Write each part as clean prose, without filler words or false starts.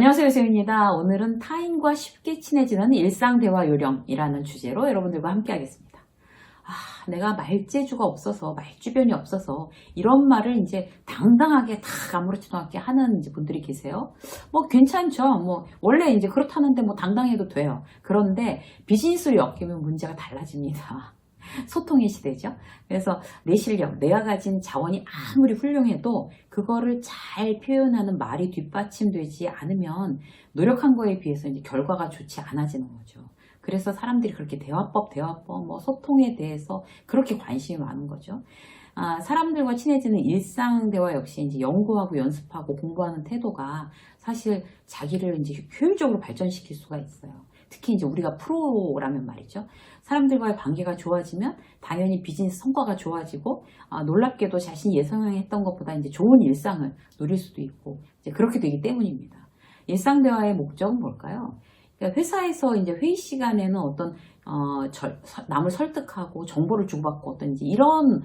안녕하세요, 세윤입니다. 오늘은 타인과 쉽게 친해지는 일상대화 요령이라는 주제로 여러분들과 함께 하겠습니다. 내가 말재주가 없어서, 말주변이 없어서 이런 말을 이제 당당하게 다 아무렇지도 않게 하는 이제 분들이 계세요. 괜찮죠. 원래 이제 그렇다는데 당당해도 돼요. 그런데 비즈니스를 엮이면 문제가 달라집니다. 소통의 시대죠. 그래서 내 실력, 내가 가진 자원이 아무리 훌륭해도 그거를 잘 표현하는 말이 뒷받침되지 않으면 노력한 거에 비해서 이제 결과가 좋지 않아지는 거죠. 그래서 사람들이 그렇게 대화법, 소통에 대해서 그렇게 관심이 많은 거죠. 사람들과 친해지는 일상 대화 역시 이제 연구하고 연습하고 공부하는 태도가 사실 자기를 이제 효율적으로 발전시킬 수가 있어요. 특히 이제 우리가 프로라면 말이죠. 사람들과의 관계가 좋아지면 당연히 비즈니스 성과가 좋아지고 놀랍게도 자신이 예상했던 것보다 이제 좋은 일상을 누릴 수도 있고 이제 그렇게 되기 때문입니다. 일상 대화의 목적은 뭘까요? 그러니까 회사에서 이제 회의 시간에는 어떤 남을 설득하고 정보를 주고받고 어떤 이제 이런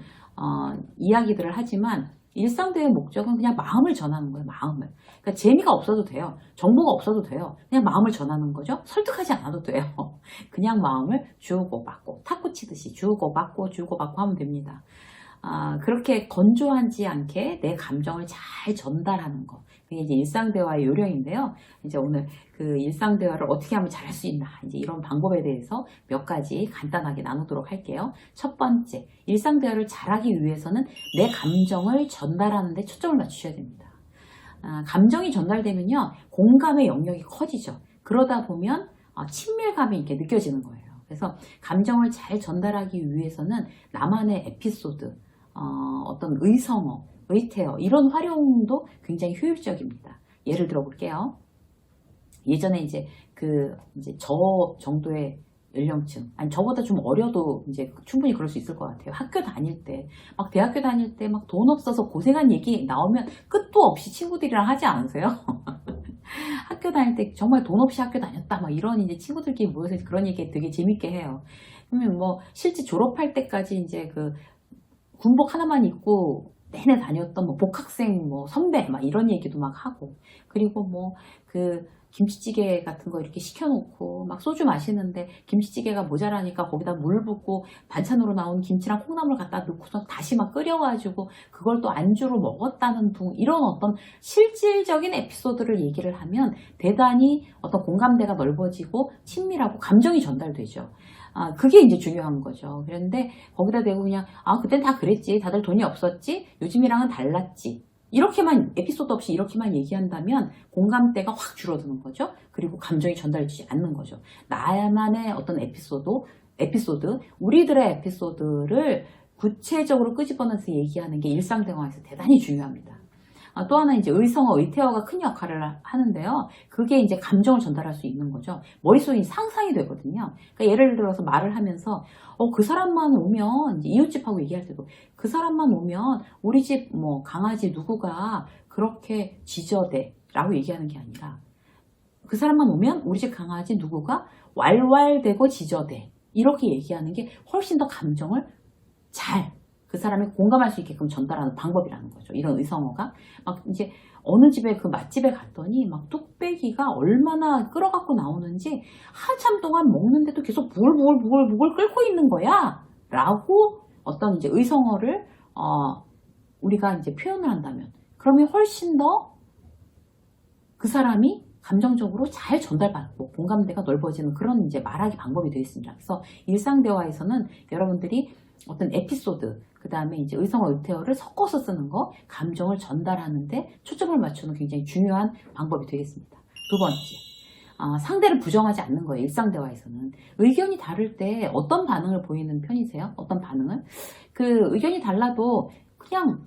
이야기들을 하지만 일상 대화의 목적은 그냥 마음을 전하는 거예요. 마음을. 그러니까 재미가 없어도 돼요. 정보가 없어도 돼요. 그냥 마음을 전하는 거죠. 설득하지 않아도 돼요. 그냥 마음을 주고받고 탁구 치듯이 주고받고 하면 됩니다. 그렇게 건조하지 않게 내 감정을 잘 전달하는 거. 그게 이제 일상대화의 요령인데요. 이제 오늘 그 일상대화를 어떻게 하면 잘할 수 있나. 이제 이런 방법에 대해서 몇 가지 간단하게 나누도록 할게요. 첫 번째, 일상대화를 잘하기 위해서는 내 감정을 전달하는 데 초점을 맞추셔야 됩니다. 감정이 전달되면요. 공감의 영역이 커지죠. 그러다 보면 친밀감이 이렇게 느껴지는 거예요. 그래서 감정을 잘 전달하기 위해서는 나만의 에피소드, 어떤 의성어, 의태어 이런 활용도 굉장히 효율적입니다. 예를 들어 볼게요. 예전에 이제 저 정도의 연령층, 아니 저보다 좀 어려도 이제 충분히 그럴 수 있을 것 같아요. 학교 다닐 때, 대학교 다닐 때 돈 없어서 고생한 얘기 나오면 끝도 없이 친구들이랑 하지 않으세요? 학교 다닐 때 정말 돈 없이 학교 다녔다 이런 이제 친구들끼리 모여서 그런 얘기 되게 재밌게 해요. 그러면 실제 졸업할 때까지 이제 군복 하나만 입고 내내 다녔던 복학생 선배 이런 얘기도 하고, 그리고 김치찌개 같은 거 이렇게 시켜놓고 소주 마시는데 김치찌개가 모자라니까 거기다 물 붓고 반찬으로 나온 김치랑 콩나물 갖다 넣고서 다시 끓여가지고 그걸 또 안주로 먹었다는 이런 어떤 실질적인 에피소드를 얘기를 하면 대단히 어떤 공감대가 넓어지고 친밀하고 감정이 전달되죠. 그게 이제 중요한 거죠. 그런데 거기다 대고 그냥 그땐 다 그랬지, 다들 돈이 없었지, 요즘이랑은 달랐지, 이렇게만 에피소드 없이 이렇게만 얘기한다면 공감대가 확 줄어드는 거죠. 그리고 감정이 전달되지 않는 거죠. 나만의 어떤 에피소드, 우리들의 에피소드를 구체적으로 끄집어내서 얘기하는 게 일상대화에서 대단히 중요합니다. 또 하나 이제 의성어, 의태어가 큰 역할을 하는데요. 그게 이제 감정을 전달할 수 있는 거죠. 머릿속에 상상이 되거든요. 그러니까 예를 들어서 말을 하면서 그 사람만 오면, 이제 이웃집하고 얘기할 때도 그 사람만 오면 우리 집 강아지 누구가 그렇게 지저대 라고 얘기하는 게 아니라 그 사람만 오면 우리 집 강아지 누구가 왈왈대고 지저대 이렇게 얘기하는 게 훨씬 더 감정을 그 사람이 공감할 수 있게끔 전달하는 방법이라는 거죠. 이런 의성어가 이제 어느 집에 맛집에 갔더니 뚝배기가 얼마나 끓어갖고 나오는지 한참 동안 먹는데도 계속 부글부글 끓고 있는 거야 라고 어떤 이제 의성어를 우리가 이제 표현을 한다면 그러면 훨씬 더 그 사람이 감정적으로 잘 전달받고 공감대가 넓어지는 그런 이제 말하기 방법이 되겠습니다. 그래서 일상대화에서는 여러분들이 어떤 에피소드, 그 다음에 이제 의성어, 의태어를 섞어서 쓰는 거, 감정을 전달하는데 초점을 맞추는 굉장히 중요한 방법이 되겠습니다. 두 번째, 상대를 부정하지 않는 거예요. 일상대화에서는. 의견이 다를 때 어떤 반응을 보이는 편이세요? 어떤 반응을? 의견이 달라도 그냥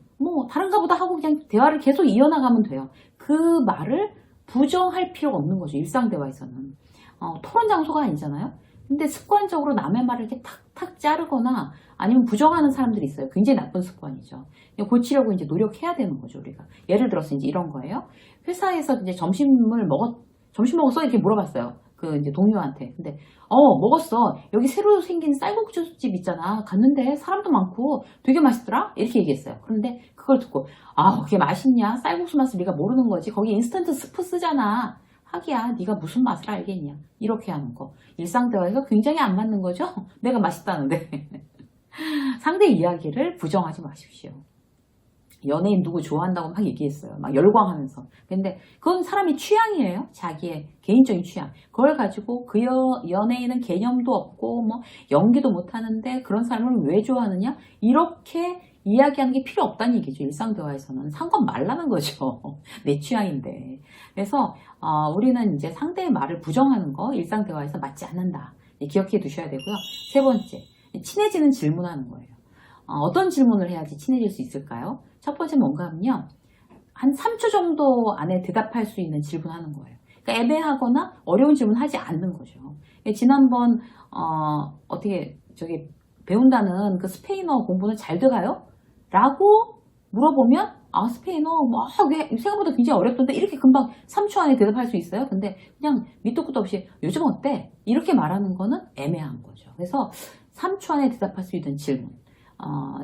다른가 보다 하고 그냥 대화를 계속 이어나가면 돼요. 그 말을 부정할 필요가 없는 거죠. 일상대화에서는. 토론 장소가 아니잖아요. 근데 습관적으로 남의 말을 이렇게 탁탁 자르거나 아니면 부정하는 사람들이 있어요. 굉장히 나쁜 습관이죠. 고치려고 이제 노력해야 되는 거죠, 우리가. 예를 들어서 이제 이런 거예요. 회사에서 이제 점심 먹었어? 이렇게 물어봤어요. 이제 동료한테. 근데, 먹었어. 여기 새로 생긴 쌀국수집 있잖아. 갔는데 사람도 많고 되게 맛있더라? 이렇게 얘기했어요. 그런데 그걸 듣고, 그게 맛있냐? 쌀국수 맛을 네가 모르는 거지. 거기 인스턴트 스프 쓰잖아. 하기야 네가 무슨 맛을 알겠냐. 이렇게 하는 거. 일상대화에서 굉장히 안 맞는 거죠. 내가 맛있다는데. 상대 이야기를 부정하지 마십시오. 연예인 누구 좋아한다고 막 얘기했어요. 막 열광하면서. 근데 그건 사람의 취향이에요. 자기의 개인적인 취향. 그걸 가지고 그 연예인은 개념도 없고 뭐 연기도 못하는데 그런 사람을 왜 좋아하느냐? 이렇게 이야기하는 게 필요 없다는 얘기죠. 일상대화에서는. 상관 말라는 거죠. 내 취향인데. 그래서 우리는 이제 상대의 말을 부정하는 거 일상대화에서 맞지 않는다. 기억해 두셔야 되고요. 세 번째, 친해지는 질문하는 거예요. 어떤 질문을 해야지 친해질 수 있을까요? 첫 번째 뭔가 하면요. 한 3초 정도 안에 대답할 수 있는 질문하는 거예요. 그러니까 애매하거나 어려운 질문 하지 않는 거죠. 지난번 어떻게 저기 배운다는 그 스페인어 공부는 잘 돼가요? 라고 물어보면 스페인어 생각보다 굉장히 어렵던데 이렇게 금방 3초 안에 대답할 수 있어요? 근데 그냥 밑도 끝도 없이 요즘 어때? 이렇게 말하는 거는 애매한 거죠. 그래서 3초 안에 대답할 수 있는 질문.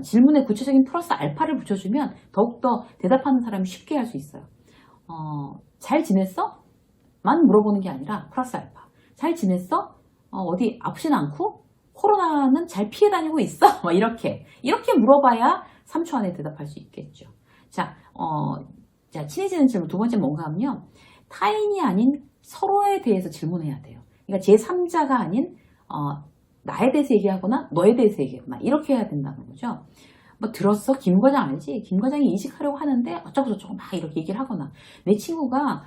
질문에 구체적인 플러스 알파를 붙여주면 더욱더 대답하는 사람이 쉽게 할 수 있어요. 잘 지냈어? 만 물어보는 게 아니라 플러스 알파. 잘 지냈어? 어디 아프진 않고? 코로나는 잘 피해 다니고 있어? 이렇게 물어봐야 3초 안에 대답할 수 있겠죠. 자, 친해지는 질문 두 번째 뭔가 하면요. 타인이 아닌 서로에 대해서 질문해야 돼요. 그러니까 제3자가 아닌 나에 대해서 얘기하거나 너에 대해서 얘기하거나 이렇게 해야 된다는 거죠. 뭐 들었어? 김 과장 알지? 김 과장이 이직하려고 하는데 어쩌고 저쩌고 막 이렇게 얘기를 하거나 내 친구가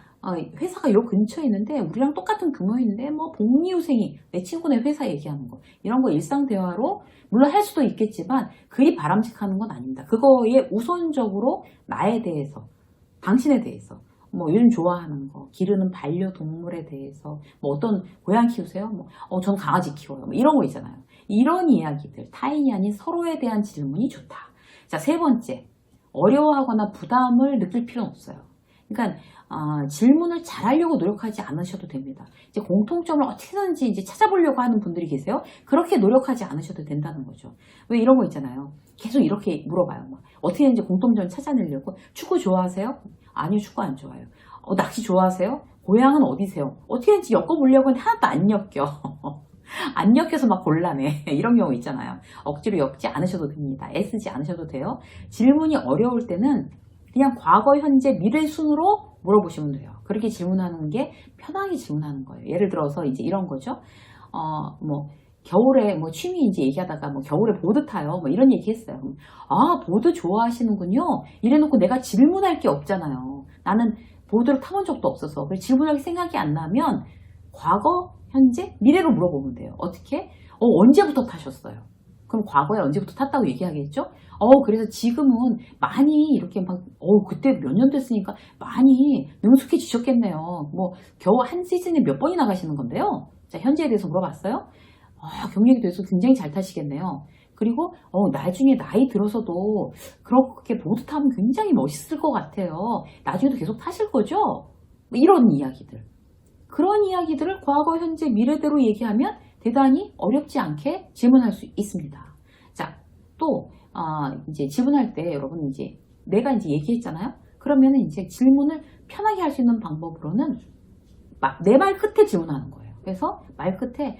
회사가 요 근처에 있는데 우리랑 똑같은 근무인데 뭐 복리후생이 내 친구네 회사 얘기하는 거 이런 거 일상 대화로 물론 할 수도 있겠지만 그리 바람직하는 건 아닙니다. 그거에 우선적으로 나에 대해서 당신에 대해서 뭐 요즘 좋아하는 거, 기르는 반려동물에 대해서 뭐 어떤 고양이 키우세요? 전 강아지 키워요. 뭐 이런 거 있잖아요. 이런 이야기들, 타인이 아닌 서로에 대한 질문이 좋다. 자, 세 번째, 어려워하거나 부담을 느낄 필요는 없어요. 그러니까 질문을 잘하려고 노력하지 않으셔도 됩니다. 이제 공통점을 어떻게든지 이제 찾아보려고 하는 분들이 계세요. 그렇게 노력하지 않으셔도 된다는 거죠. 왜 이런 거 있잖아요. 계속 이렇게 물어봐요. 어떻게 이제 공통점을 찾아내려고 축구 좋아하세요? 아니요, 축구 안 좋아요. 낚시 좋아하세요? 고향은 어디세요? 어떻게 하는지 엮어보려고 하는데 하나도 안 엮여. 안 엮여서 막 곤란해. 이런 경우 있잖아요. 억지로 엮지 않으셔도 됩니다. 애쓰지 않으셔도 돼요. 질문이 어려울 때는 그냥 과거, 현재, 미래 순으로 물어보시면 돼요. 그렇게 질문하는 게 편하게 질문하는 거예요. 예를 들어서 이제 이런 거죠. 겨울에 취미 이제 얘기하다가 겨울에 보드 타요. 이런 얘기 했어요. 보드 좋아하시는군요. 이래놓고 내가 질문할 게 없잖아요. 나는 보드를 타본 적도 없어서. 질문할 생각이 안 나면 과거, 현재, 미래로 물어보면 돼요. 어떻게? 언제부터 타셨어요? 그럼 과거에 언제부터 탔다고 얘기하겠죠? 그래서 지금은 많이 이렇게 그때 몇 년 됐으니까 많이 능숙해지셨겠네요. 겨우 한 시즌에 몇 번이나 가시는 건데요. 자, 현재에 대해서 물어봤어요. 경력에 대해서 굉장히 잘 타시겠네요. 그리고 나중에 나이 들어서도 그렇게 보드 타면 굉장히 멋있을 것 같아요. 나중에도 계속 타실 거죠? 이런 이야기들. 그런 이야기들을 과거, 현재, 미래대로 얘기하면 대단히 어렵지 않게 질문할 수 있습니다. 자, 또 이제 질문할 때 여러분 이제 내가 이제 얘기했잖아요. 그러면은 이제 질문을 편하게 할 수 있는 방법으로는 내 말 끝에 질문하는 거예요. 그래서 말 끝에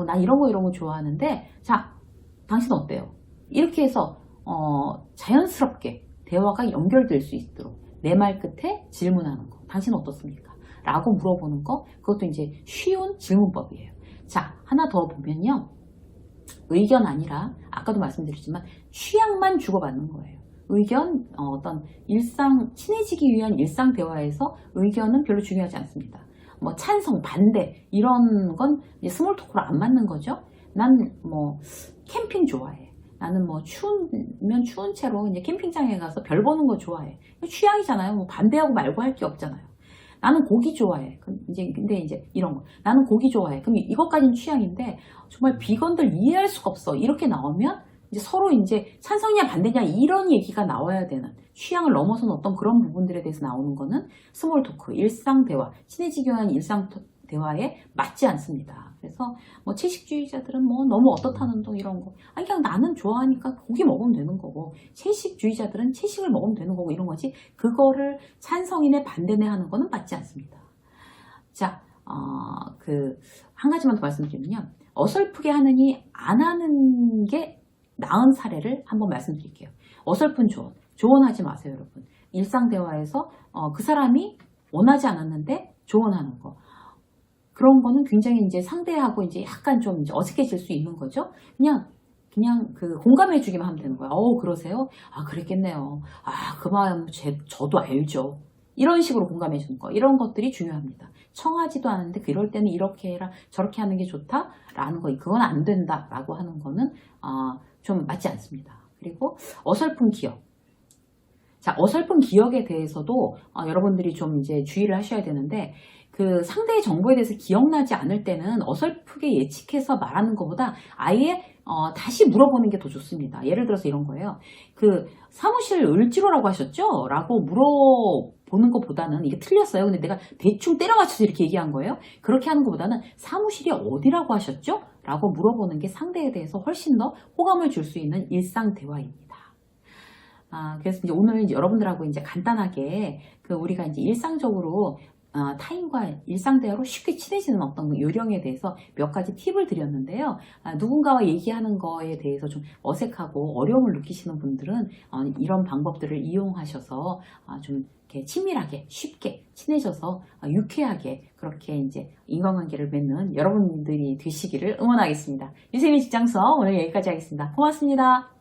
난 이런 거 좋아하는데 자, 당신 어때요? 이렇게 해서 자연스럽게 대화가 연결될 수 있도록 내 말 끝에 질문하는 거. 당신 어떻습니까? 라고 물어보는 거. 그것도 이제 쉬운 질문법이에요. 자, 하나 더 보면요. 의견 아니라 아까도 말씀드렸지만 취향만 주고받는 거예요. 의견, 친해지기 위한 일상 대화에서 의견은 별로 중요하지 않습니다. 찬성, 반대 이런 건 이제 스몰 토크로 안 맞는 거죠. 난 캠핑 좋아해. 나는 추우면 추운 채로 이제 캠핑장에 가서 별 보는 거 좋아해. 취향이잖아요. 반대하고 말고 할 게 없잖아요. 나는 고기 좋아해. 근데 이제 이런 거. 나는 고기 좋아해. 그럼 이것까지는 취향인데 정말 비건들 이해할 수가 없어. 이렇게 나오면 이제 서로 이제 찬성이냐 반대냐 이런 얘기가 나와야 되는 취향을 넘어서는 어떤 그런 부분들에 대해서 나오는 거는 스몰 토크, 일상 대화, 친해지기 위한 일상 대화에 맞지 않습니다. 그래서 채식주의자들은 너무 어떻다는 둥 이런 거. 그냥 나는 좋아하니까 고기 먹으면 되는 거고 채식주의자들은 채식을 먹으면 되는 거고 이런 거지. 그거를 찬성이네 반대네 하는 거는 맞지 않습니다. 자, 한 가지만 더 말씀드리면요. 어설프게 하느니 안 하는 게 나은 사례를 한번 말씀드릴게요. 어설픈 조언하지 마세요, 여러분. 일상 대화에서 그 사람이 원하지 않았는데 조언하는 거. 그런 거는 굉장히 이제 상대하고 이제 약간 좀 이제 어색해질 수 있는 거죠. 그냥 공감해 주기만 하면 되는 거예요. 그러세요? 아, 그랬겠네요. 아, 그 마음 저도 알죠. 이런 식으로 공감해 주는 거. 이런 것들이 중요합니다. 청하지도 않은데 그럴 때는 이렇게 해라, 저렇게 하는 게 좋다라는 거, 그건 안 된다라고 하는 거는 좀 맞지 않습니다. 그리고 어설픈 기억. 자, 어설픈 기억에 대해서도 여러분들이 좀 이제 주의를 하셔야 되는데, 그 상대의 정보에 대해서 기억나지 않을 때는 어설프게 예측해서 말하는 것보다 아예 다시 물어보는 게 더 좋습니다. 예를 들어서 이런 거예요. 그 사무실 을지로라고 하셨죠? 라고 물어보는 것보다는, 이게 틀렸어요. 근데 내가 대충 때려 맞춰서 이렇게 얘기한 거예요. 그렇게 하는 것보다는 사무실이 어디라고 하셨죠? 라고 물어보는 게 상대에 대해서 훨씬 더 호감을 줄 수 있는 일상 대화입니다. 그래서 이제 오늘 이제 여러분들하고 이제 간단하게 우리가 이제 일상적으로 타인과 일상 대화로 쉽게 친해지는 어떤 요령에 대해서 몇 가지 팁을 드렸는데요. 누군가와 얘기하는 거에 대해서 좀 어색하고 어려움을 느끼시는 분들은 이런 방법들을 이용하셔서 좀 이렇게 친밀하게 쉽게 친해져서 유쾌하게 그렇게 이제 인간관계를 맺는 여러분들이 되시기를 응원하겠습니다. 유세민 직장서 오늘 여기까지 하겠습니다. 고맙습니다.